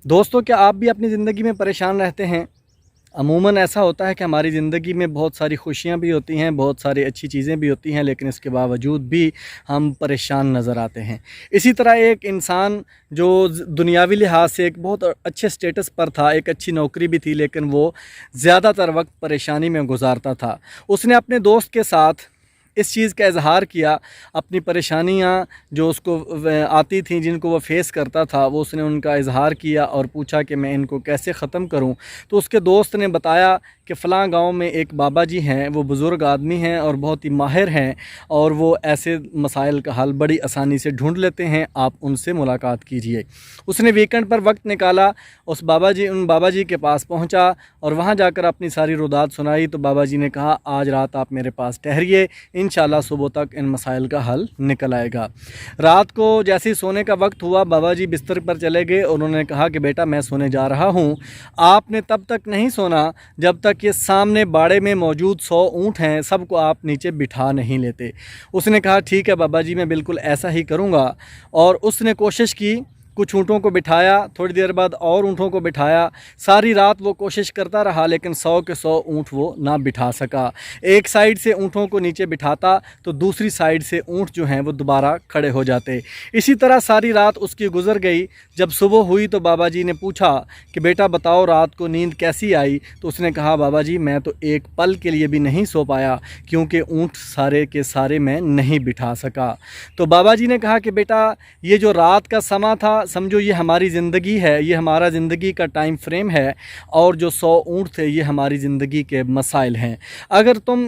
دوستوں، کیا آپ بھی اپنی زندگی میں پریشان رہتے ہیں؟ عموماً ایسا ہوتا ہے کہ ہماری زندگی میں بہت ساری خوشیاں بھی ہوتی ہیں، بہت ساری اچھی چیزیں بھی ہوتی ہیں، لیکن اس کے باوجود بھی ہم پریشان نظر آتے ہیں۔ اسی طرح ایک انسان جو دنیاوی لحاظ سے ایک بہت اچھے سٹیٹس پر تھا، ایک اچھی نوکری بھی تھی، لیکن وہ زیادہ تر وقت پریشانی میں گزارتا تھا۔ اس نے اپنے دوست کے ساتھ اس چیز کا اظہار کیا، اپنی پریشانیاں جو اس کو آتی تھیں، جن کو وہ فیس کرتا تھا، وہ اس نے ان کا اظہار کیا اور پوچھا کہ میں ان کو کیسے ختم کروں۔ تو اس کے دوست نے بتایا کہ فلاں گاؤں میں ایک بابا جی ہیں، وہ بزرگ آدمی ہیں اور بہت ہی ماہر ہیں، اور وہ ایسے مسائل کا حل بڑی آسانی سے ڈھونڈ لیتے ہیں، آپ ان سے ملاقات کیجئے۔ اس نے ویکنڈ پر وقت نکالا، ان بابا جی کے پاس پہنچا اور وہاں جا کر اپنی ساری روداد سنائی۔ تو بابا جی نے کہا آج رات آپ میرے پاس ٹھہریے، انشاءاللہ صبح تک ان مسائل کا حل نکل آئے گا۔ رات کو جیسے ہی سونے کا وقت ہوا، بابا جی بستر پر چلے گئے اور انہوں نے کہا کہ بیٹا میں سونے جا رہا ہوں، آپ نے تب تک نہیں سونا جب تک کہ سامنے باڑے میں موجود 100 اونٹ ہیں، سب کو آپ نیچے بٹھا نہیں لیتے۔ اس نے کہا ٹھیک ہے بابا جی، میں بالکل ایسا ہی کروں گا۔ اور اس نے کوشش کی، کچھ اونٹوں کو بٹھایا، تھوڑی دیر بعد اور اونٹوں کو بٹھایا۔ ساری رات وہ کوشش کرتا رہا، لیکن 100 کے 100 اونٹ وہ نہ بٹھا سکا۔ ایک سائیڈ سے اونٹوں کو نیچے بٹھاتا تو دوسری سائیڈ سے اونٹ جو ہیں وہ دوبارہ کھڑے ہو جاتے۔ اسی طرح ساری رات اس کی گزر گئی۔ جب صبح ہوئی تو بابا جی نے پوچھا کہ بیٹا بتاؤ رات کو نیند کیسی آئی؟ تو اس نے کہا بابا جی میں تو ایک پل کے لیے بھی نہیں سو پایا، کیونکہ اونٹ سارے کے سارے میں نہیں بٹھا سکا۔ تو بابا جی نے کہا کہ بیٹا یہ جو رات کا سما تھا، سمجھو یہ ہماری زندگی ہے، یہ ہمارا زندگی کا ٹائم فریم ہے، اور جو 100 اونٹ تھے یہ ہماری زندگی کے مسائل ہیں۔ اگر تم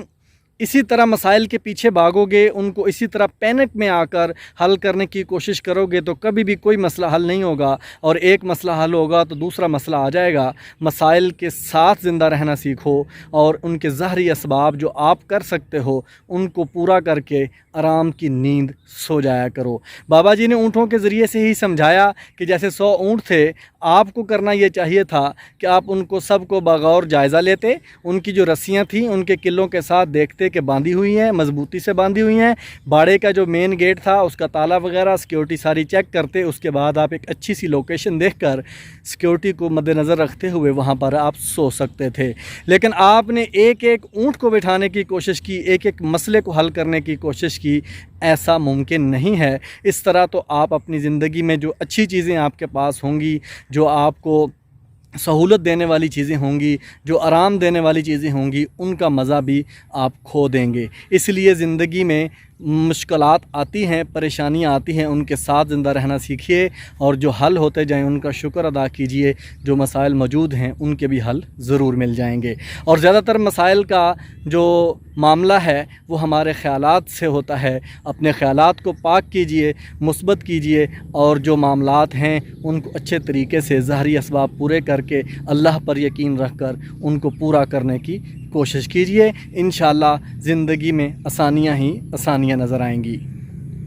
اسی طرح مسائل کے پیچھے بھاگو گے، ان کو اسی طرح پینک میں آ کر حل کرنے کی کوشش کرو گے، تو کبھی بھی کوئی مسئلہ حل نہیں ہوگا، اور ایک مسئلہ حل ہوگا تو دوسرا مسئلہ آ جائے گا۔ مسائل کے ساتھ زندہ رہنا سیکھو، اور ان کے ظاہری اسباب جو آپ کر سکتے ہو ان کو پورا کر کے آرام کی نیند سو جایا کرو۔ بابا جی نے اونٹوں کے ذریعے سے ہی سمجھایا کہ جیسے 100 اونٹ تھے، آپ کو کرنا یہ چاہیے تھا کہ آپ ان کو سب کو بغور جائزہ لیتے، ان کی جو رسیاں تھیں ان کے قلوں کے ساتھ دیکھتے کہ باندھی ہوئی ہیں، مضبوطی سے باندھی ہوئی ہیں، باڑے کا جو مین گیٹ تھا اس کا تالا وغیرہ سیکیورٹی ساری چیک کرتے۔ اس کے بعد آپ ایک اچھی سی لوکیشن دیکھ کر سیکیورٹی کو مد نظر رکھتے ہوئے وہاں پر آپ سو سکتے تھے، لیکن آپ نے ایک ایک اونٹ کو بٹھانے کی کوشش کی، ایک ایک مسئلے کو حل کرنے کی کوشش کی۔ ایسا ممکن نہیں ہے۔ اس طرح تو آپ اپنی زندگی میں جو اچھی چیزیں آپ کے پاس ہوں گی، جو آپ کو سہولت دینے والی چیزیں ہوں گی، جو آرام دینے والی چیزیں ہوں گی، ان کا مزہ بھی آپ کھو دیں گے۔ اس لیے زندگی میں مشکلات آتی ہیں، پریشانیاں آتی ہیں، ان کے ساتھ زندہ رہنا سیکھیے، اور جو حل ہوتے جائیں ان کا شکر ادا کیجئے۔ جو مسائل موجود ہیں ان کے بھی حل ضرور مل جائیں گے۔ اور زیادہ تر مسائل کا جو معاملہ ہے وہ ہمارے خیالات سے ہوتا ہے۔ اپنے خیالات کو پاک کیجئے، مثبت کیجئے، اور جو معاملات ہیں ان کو اچھے طریقے سے ظاہری اسباب پورے کر کے اللہ پر یقین رکھ کر ان کو پورا کرنے کی کوشش کیجئے۔ انشاءاللہ زندگی میں آسانیاں ہی آسانیاں نظر آئیں گی۔